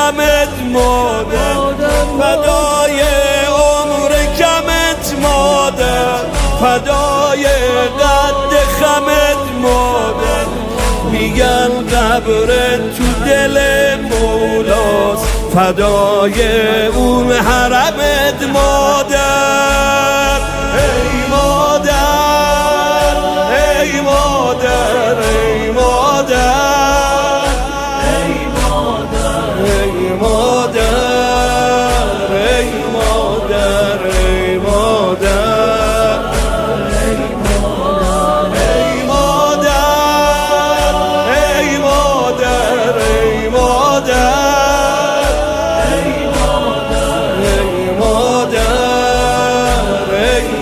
خمت مادر، فدای عمر کمت مادر، فدای قد خمت مادر. میگن قبر تو دل مولاست، فدای اون حرمت مادر. ای مادر ای مادر ای مادر ای مادر ای مادر ای مادر ای مادر ای مادر ای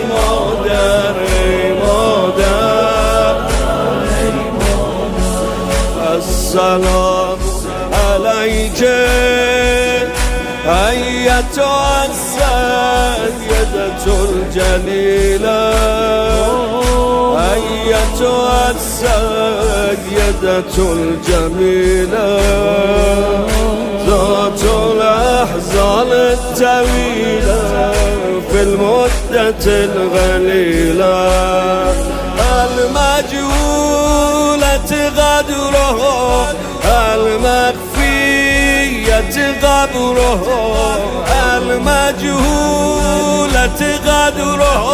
مادر ای مادر السلام عليك أيتها السيدة الجليلة، أيتها السيدة الجميلة، ذات الأحزان الطويلة في المدة الغليلة، المجهولة قدره المخفية قبره، المجهولة قدره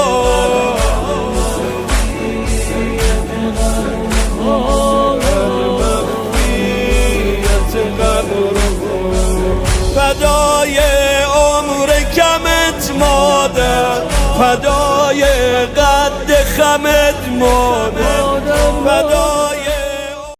المخفية قبره. فدای عمر کمت مادر، فدای قد خمت مادر،